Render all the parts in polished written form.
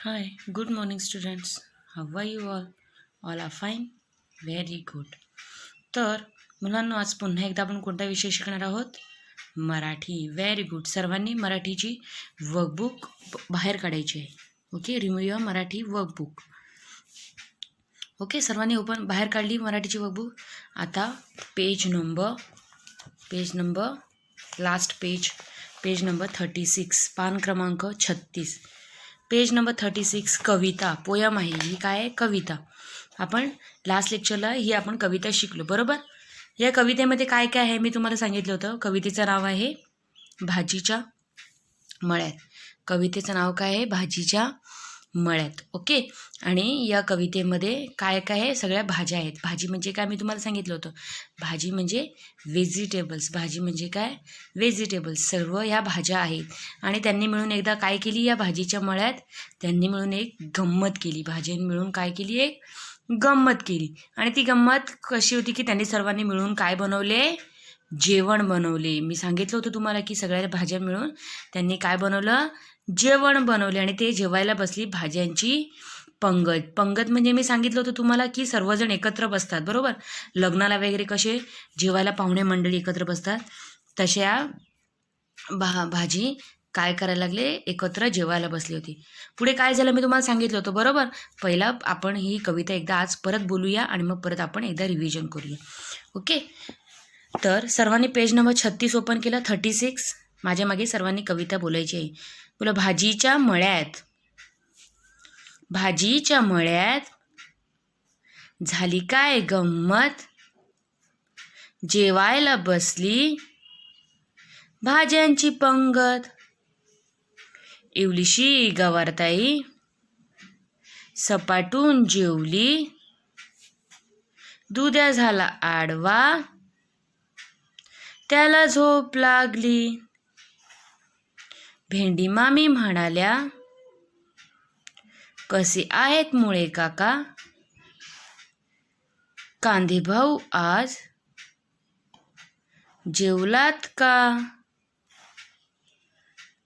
Hi, good morning, students. How are you all? All are fine? Very good. तर मुलांना आज पुन्हा एकदा आपण कोणता विषय शिकणार आहोत? मराठी. Very good. सर्वांनी मराठीची वर्कबुक बाहेर काढायची आहे. Okay, remove your Marathi workbook. Okay, सर्वांनी बाहेर काढली मराठीची वर्कबुक. आता page number last page number 36, पान क्रमांक 36. पेज नंबर 36 कविता, पोयम आहे. ही काय आहे? कविता. आपण लास्ट लेक्चरला ही आपण कविता शिकलो, बरोबर? या कवितेमध्ये काय काय आहे मी तुम्हाला सांगितलं होतं. कवितेचं नाव आहे भाजीच्या मळ्यात. कवितेचं नाव काय आहे? भाजीच्या मळ्यात. ओके. आणि या कवितेमध्ये काय काय आहे? सगळ्या भाज्या आहेत. भाजी म्हणजे काय मी तुम्हाला सांगितलं होतं. भाजी म्हणजे व्हेजिटेबल्स. भाजी म्हणजे काय? व्हेजिटेबल्स. सर्व ह्या भाज्या आहेत. आणि त्यांनी मिळून एकदा काय केली? या भाजीच्या मळ्यात त्यांनी मिळून एक गंमत केली. भाज्यांनी मिळून काय केली? एक गंमत केली. आणि ती गंमत कशी होती की त्यांनी सर्वांनी मिळून काय बनवले? जेवण बनवले. मी सांगितलं होतं तुम्हाला की सगळ्या भाज्या मिळून त्यांनी काय बनवलं? जेवण बनवले. आणि ते जेवायला बसली भाज्यांची पंगत. पंगत म्हणजे मी सांगितलं होतं तुम्हाला की सर्वजण एकत्र बसतात, बरोबर? लग्नाला वगैरे कसे जेवायला पाहुणे मंडळी एकत्र बसतात, तशा भाजी काय करायला लागले? एकत्र जेवायला बसली होती. पुढे काय झालं मी तुम्हाला सांगितलं होतं, बरोबर? पहिला आपण ही कविता एकदा आज परत बोलूया आणि मग परत आपण एकदा रिव्हिजन करूया. ओके. तर सर्वांनी पेज नंबर 36 ओपन केलं. 36 माझ्या मागे सर्वांनी कविता बोलायची आहे. बोला, भाजीच्या मळ्यात झाली काय गंमत, जेवायला बसली भाज्यांची पंगत. इवलीशी गवारताई सपाटून जेवली, दुध्या झाला आडवा त्याला झोप लागली. भेंडी मामी म्हणाल्या, कसे आहेत मुळे काका, कांदे भाऊ आज जेवलात का.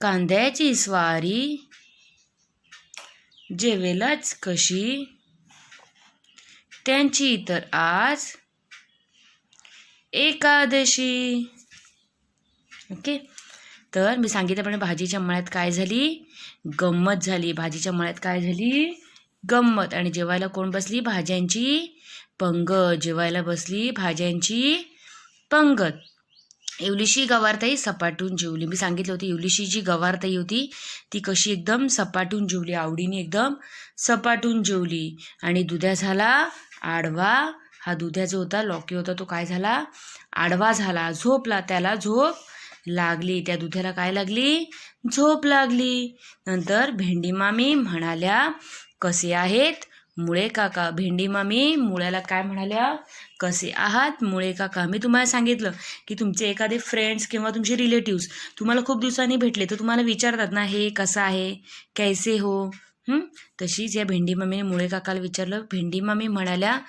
कांद्याची स्वारी जेवेलच कशी, त्यांची तर आज एकादशी. ओके. तर मी सांगितल्याप्रमाणे भाजीच्या मळ्यात काय झाली? गंमत झाली. भाजीच्या मळ्यात काय झाली? गंमत. आणि जेवायला कोण बसली? भाज्यांची पंगत. जेवायला बसली भाज्यांची पंगत. इवलीशी गवारताई सपाटून जेवली. मी सांगितलं होतं इवलीशी जी गवारताई होती ती कशी एकदम सपाटून जेवली, आवडीने एकदम सपाटून जेवली. आणि दुध्या झाला आडवा. हा दुध्या जो होता, लॉकी होता, तो काय झाला? आडवा झाला, झोपला. त्याला झोप लागली. त्या दुध्याला काय लागली? झोप लागली. नंतर भेंडी मामी म्हणाल्या, कसे आहेत मुळे काका. भेंडी मामी मुळ्याला काय म्हणाल्या? कसे आहात मुळे काका. मी तुम्हाला सांगितलं की तुमचे एखादे फ्रेंड्स किंवा तुमचे रिलेटिव्स तुम्हाला खूप दिवसांनी भेटले तर तुम्हाला विचारतात ना, हे कसं आहे, कैसे हो. तशीच या भेंडी मामीने मुळे काकाला विचारलं. भेंडी मामी म्हणाल्या,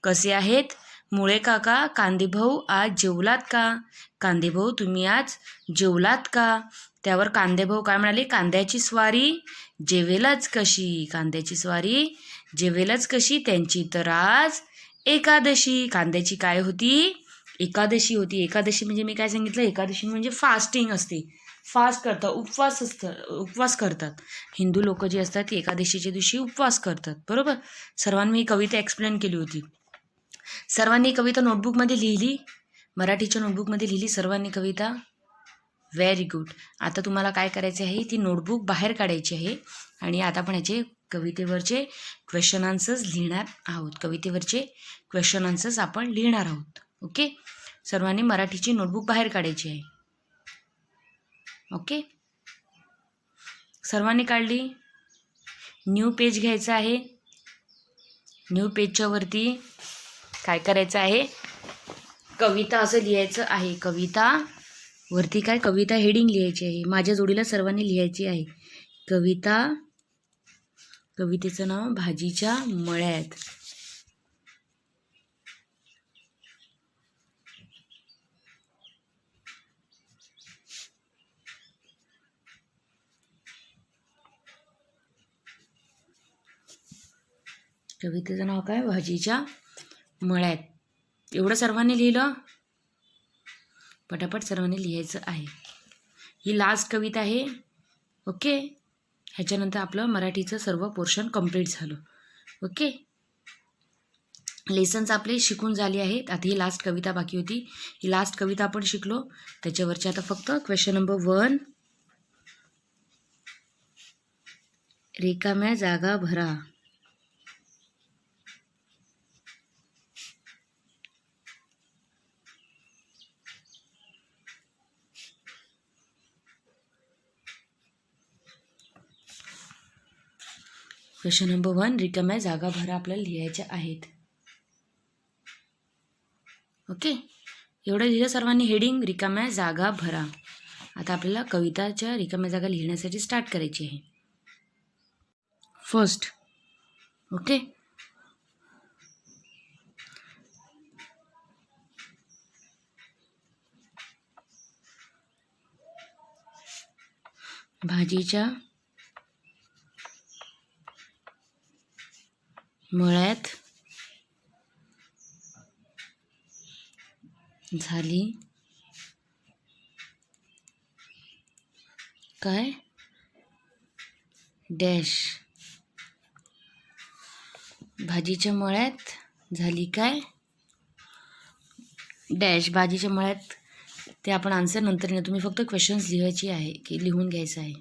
कसे आहेत मुळे काका, कांदे भाऊ आज जेवलात का. कांदे भाऊ तुम्ही आज जेवलात का. त्यावर कांदे भाऊ काय म्हणाले? कांद्याची स्वारी जेवेलच कशी. कांद्याची स्वारी जेवेलच कशी, त्यांची तर आज एकादशी. कांद्याची काय होती? एकादशी होती. एकादशी म्हणजे मी काय सांगितलं? एकादशी म्हणजे फास्टिंग असते. फास्ट करतात, उपवास करतात. हिंदू लोक जे असतात ती एकादशीच्या दिवशी उपवास करतात, बरोबर? सर्वांनी ही कविता एक्सप्लेन केली होती. सर्वांनी कविता नोटबुकमध्ये लिहिली, मराठीच्या नोटबुकमध्ये लिहिली सर्वांनी कविता. Very good. आता तुम्हाला काय करायचे आहे? ती नोटबुक बाहेर काढायची आहे आणि आता आपण याचे कवितेवरचे क्वेश्चन आन्सर्स लिहिणार आहोत. कवितेवरचे क्वेश्चन आन्सर्स आपण लिहिणार आहोत. ओके. सर्वांनी मराठीची नोटबुक बाहेर काढायची आहे. ओके. सर्वांनी काढली. न्यू पेज घ्यायचं आहे. न्यू पेजच्या वरती काय करायचं आहे? कविता असं लिहायचं आहे. कविता वरती काय? कविता हेडिंग लिहायची आहे. माझ्या जोडीला सर्वांनी लिहायची आहे कविता. कवितेचं नाव भाजीच्या मळ्यात. कवितेचं नाव काय? भाजीच्या मळ्यात. एवढं सर्वांनी लिहिलं? पटापट सर्वांनी लिहायचं आहे. ही लास्ट कविता आहे. ओके, ह्याच्यानंतर आपलं मराठीचं सर्व पोर्शन कंप्लीट झालं. ओके, लेसन्स आपले शिकून झाले आहेत. आता ही लास्ट कविता बाकी होती. ही लास्ट कविता आपण शिकलो. त्याच्यावरचे आता फक्त क्वेश्चन नंबर 1, रिकाम्या जागा भरा. क्वेश्चन नंबर 1, रिकाम्या जागा भरा आपल्याला लिहायच्या आहेत. ओके, एवढं लिहिलं सर्वांनी हेडिंग रिकाम्या जागा भरा. आता आपल्याला कविताच्या रिकाम्या जागा लिहिण्यासाठी स्टार्ट करायची आहे. फर्स्ट, ओके, भाजीच्या मळ्यात झाली काय? डॅश. भाजीच्या मळ्यात झाली काय? डॅश. भाजीच्या मळ्यात ते आपण आन्सर नंतर नाही, तुम्ही फक्त क्वेश्चन्स लिहायची आहे की लिहून घ्यायचं आहे.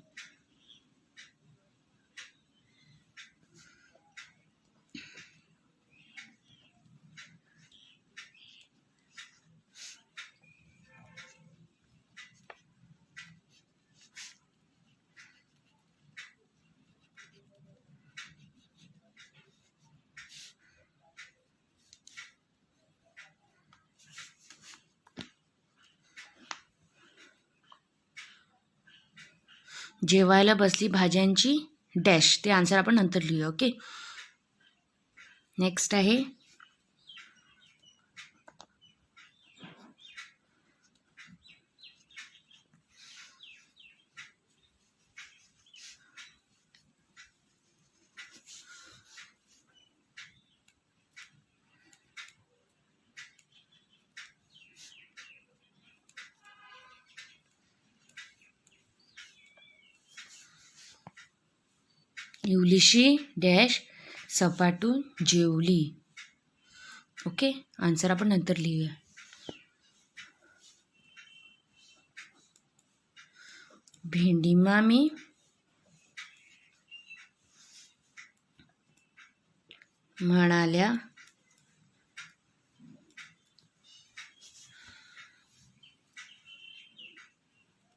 जेवायला बसली भाज्यांची डॅश. ते आन्सर आपण नंतर लिहूया. ओके, नेक्स्ट आहे इवलीशी डॅश सपाटून जेवली. ओके, आन्सर आपण नंतर लिहूया. भेंडी मामी म्हणाल्या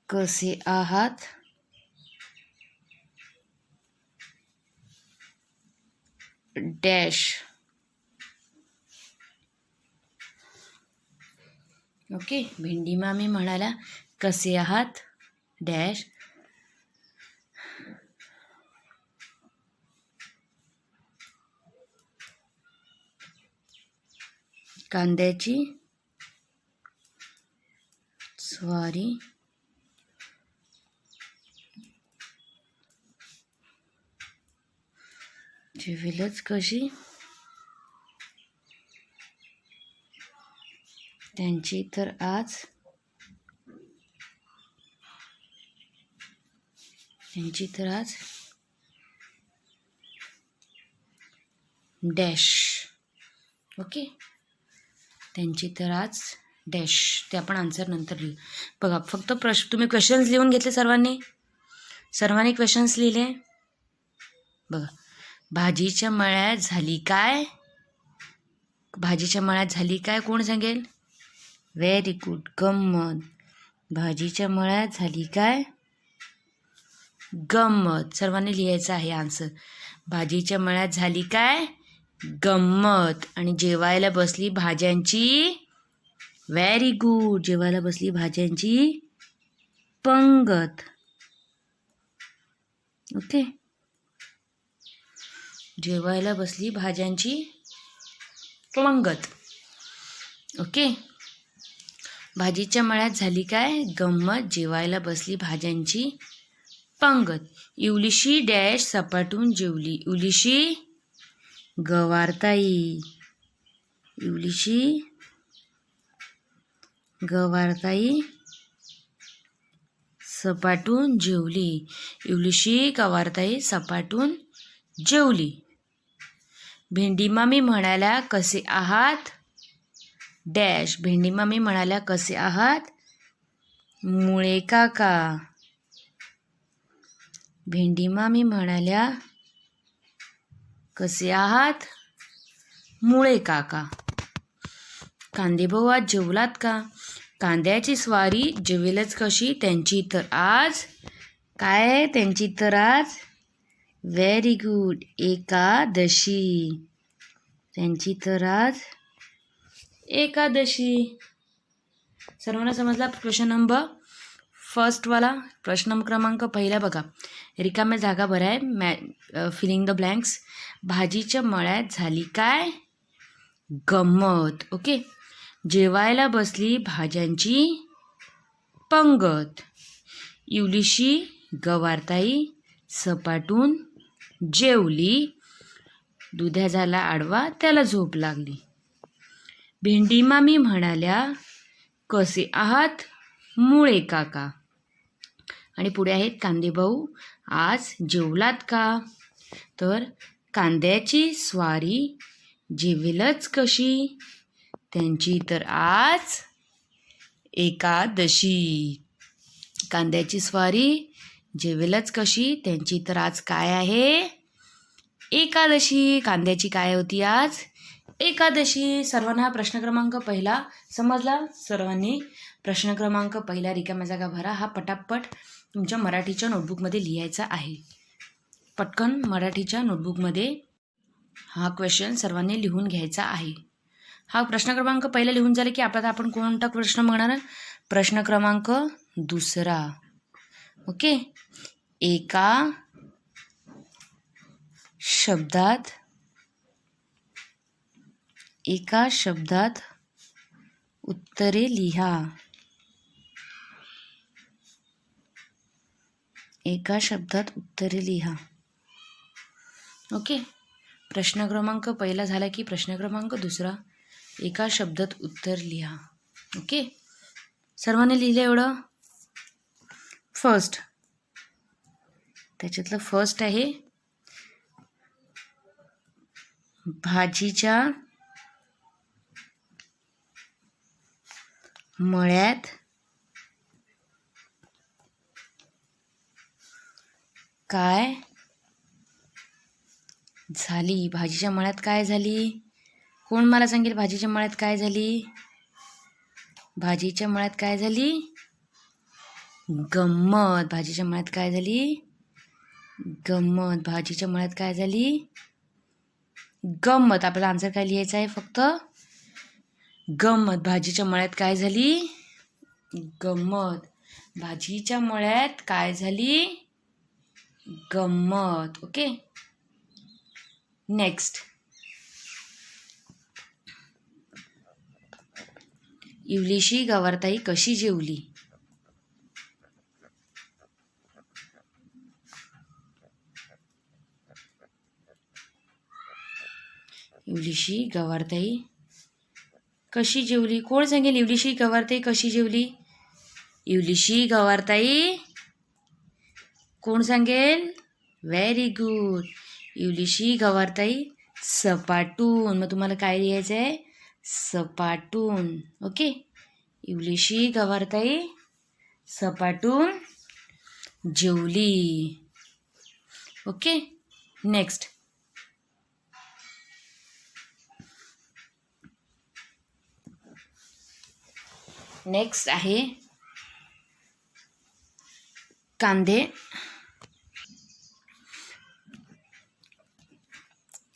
कसे आहात? डॅश. ओके, भेंडी मामी म्हणाल्या कसे आहात? डॅश. कांद्याची स्वारी जेवेलच कशी? त्यांची तर आज डॅश. ओके, त्यांची तर आज डॅश. ते आपण आन्सर नंतर लिहू. बघा, फक्त तुम्ही क्वेश्चन्स लिहून घेतले सर्वांनी क्वेश्चन्स लिहिले. बघा, भाजीच्या मळ्यात झाली काय? भाजीच्या मळ्यात झाली काय? कोण सांगेल? व्हेरी गुड, गंमत. भाजीच्या मळ्यात झाली काय? गंमत. सर्वांनी लिहायचं आहे आन्सर. भाजीच्या मळ्यात झाली काय? गंमत. आणि जेवायला बसली भाज्यांची, व्हेरी गुड, जेवायला बसली भाज्यांची पंगत. ओके, जेवायला बसली भाज्यांची पंगत. ओके, भाजीच्या मळ्यात झाली काय? गंमत. जेवायला बसली भाज्यांची पंगत. इवलीशी डॅश सपाटून जेवली. इवलीशी गवारताई. इवलीशी गवारताई सपाटून जेवली. इवलीशी गवारताई सपाटून जेवली. भेंडीमामी म्हणाल्या कसे आहात डॅश. भेंडीमामी म्हणाल्या कसे आहात मुळे काका. भेंडीमामी म्हणाल्या कसे आहात मुळे काका. कांदेभाऊ आज जेवलात का. कांद्याची स्वारी जेवेलच कशी. त्यांची तर आज काय आहे. त्यांची तर आज व्हेरी गुड एकादशी. त्यांची तर आज एकादशी. सर्वांना समजला. क्वेश्चन नंबर फर्स्टवाला. प्रश्न क्रमांक पहिला बघा. रिकाम्या जागा भराय. Filling the blanks. भाजीच्या मळ्यात झाली काय गंमत. ओके. जेवायला बसली भाज्यांची पंगत. इवलीशी गवारताई सपाटून जेवली. दुध्या झाला आडवा त्याला झोप लागली. भेंडीमामी म्हणाल्या कसे आहात मुळे काका. आणि पुढे आहेत कांदेभाऊ आज जेवलात का. तर कांद्याची स्वारी जेवेलच कशी. त्यांची तर आज एकादशी. कांद्याची स्वारी जेवेलच कशी. त्यांची तर आज काय आहे एकादशी. कांद्याची काय होती आज एकादशी. सर्वांना हा प्रश्न क्रमांक पहिला समजला. सर्वांनी प्रश्न क्रमांक पहिला रिकाम्या जागा भरा. हा पटापट तुमच्या मराठीच्या नोटबुकमध्ये लिहायचा आहे. पटकन मराठीच्या नोटबुकमध्ये हा क्वेश्चन सर्वांनी लिहून घ्यायचा आहे. हा प्रश्न क्रमांक पहिला लिहून झाला की आपल्याला आपण कोणता प्रश्न बघणार. प्रश्न क्रमांक दुसरा. ओके. एका शब्दात उत्तरे लिहा. एका शब्दात उत्तरे लिहा. ओके. प्रश्न क्रमांक पहिला झाला की प्रश्न क्रमांक दुसरा. एका शब्दात उत्तर लिहा. ओके. सर्वांनी लिहिलं एवढं. फर्स्ट. त्याच्यातलं फर्स्ट आहे भाजीच्या मळ्यात काय झाली. भाजीच्या मळ्यात काय झाली. कोण मला सांगेल भाजीच्या मळ्यात काय झाली. भाजीच्या मळ्यात काय झाली गंमत. भाजीच्या मळ्यात काय झाली गंमत. भाजीच्या मळ्यात काय झाली गंमत. आपल्याला आन्सर काय लिहायचं आहे फक्त गंमत. भाजीच्या मळ्यात काय झाली गंमत. भाजीच्या मळ्यात काय झाली गंमत. ओके. नेक्स्ट. इवलीशी गवारताई कशी जेवली. इवलीशी गवारताई कशी जेवली. कोण सांगेल इवलीशी गवारताई कशी जेवली. इवलीशी गवारताई कोण सांगेल. Very good. इवलीशी गवारताई सपाटून. मग तुम्हाला काय लिहायचं आहे सपाटून. ओके. इवलीशी गवारताई सपाटून जेवली. ओके. नेक्स्ट. नेक्स्ट आहे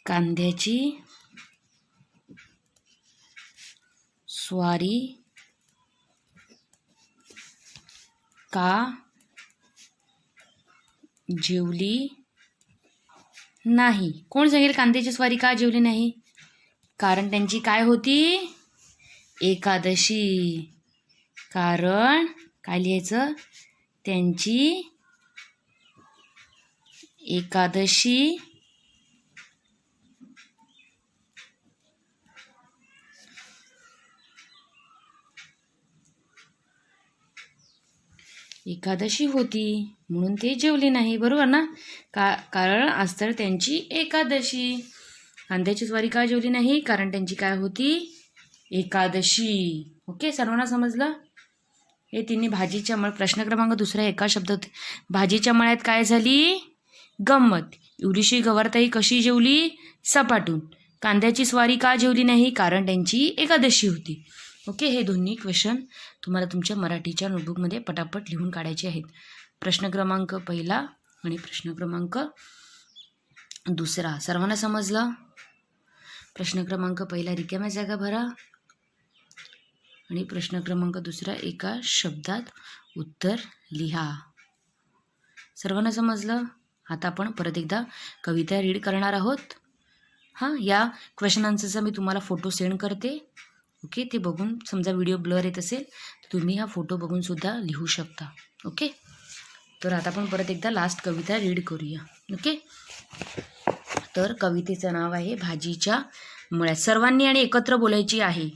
कांद्याची स्वारी का जेवली नाही. कोण सांगेल कांद्याची स्वारी का जेवली नाही. कारण त्यांची काय होती एकादशी. कारण काय लिहायचं त्यांची एकादशी एकादशी होती म्हणून ते जेवले नाही, बरोबर ना? कारण आज तर त्यांची एकादशी. कांद्याची ज्वारी का जेवली नाही? कारण त्यांची काय होती? एकादशी. ओके, सर्वांना समजलं? हे तिन्ही भाजीच्या प्रश्न क्रमांक 2 एका शब्दात. भाजीच्या मळ्यात काय झाली? गंमत. एवढीशी गवारताई कशी जेवली? सपाटून. कांद्याची स्वारी का जेवली नाही? कारण त्यांची एकादशी होती. ओके, हे दोन्ही क्वेश्चन तुम्हाला तुमच्या मराठीच्या नोटबुकमध्ये पटापट लिहून काढायचे आहेत. प्रश्न क्रमांक 1 आणि प्रश्न क्रमांक 2. सर्वांना समजलं? प्रश्न क्रमांक 1 रिकाम्या जागा भरा आणि प्रश्न क्रमांक 2 एका शब्दात उत्तर लिहा. सर्वांना समजलं? आता आपण परत एकदा कविता रीड करणार आहोत. या क्वेश्चन आन्सरचा मी तुम्हाला फोटो सेंड करते. ओके, ते बघून समजा व्हिडिओ ब्लर येत असेल तर तुम्ही हा फोटो बघून सुद्धा लिहू शकता. ओके, तर आता आपण परत एकदा लास्ट कविता रीड करूया. ओके, तर कवितेचं नाव आहे भाजीच्या मळ्यात. सर्वांनी आणि एकत्र बोलायची आहे.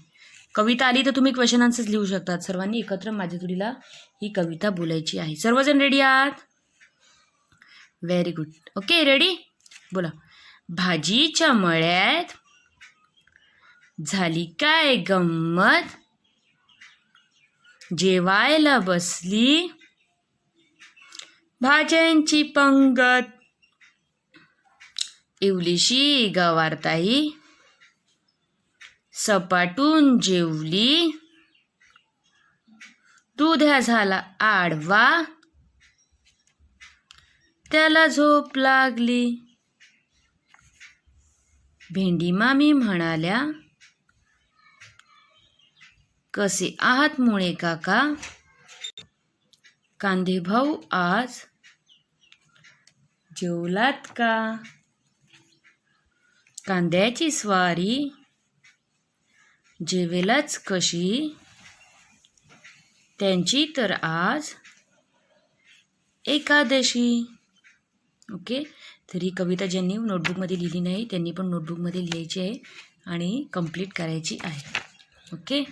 कविता आली तर तुम्ही क्वेश्चन आन्सर्स लिहू शकतात. सर्वांनी एकत्र माझ्या जोडीला ही कविता बोलायची आहे. सर्वजण रेडी आहात? Very good. Okay, ready? बोला. भाजीच्या मळ्यात झाली काय गंमत, जेवायला बसली भाज्यांची पंगत, इवलीशी गवारताई सपाटून जेवली, दुध्या झाला आडवा, त्याला झोप लागली. भेंडी मामी म्हणाल्या, कसे आहात मुळे काका? कांदे भाऊ आज जेवलात का? कांद्याची स्वारी जेवेलच कशी, त्यांची तर आज एकादशी. ओके, तर ही कविता ज्यांनी नोटबुकमध्ये लिहिली नाही त्यांनी पण नोटबुकमध्ये लिहायची आहे आणि कंप्लीट करायची आहे. ओके.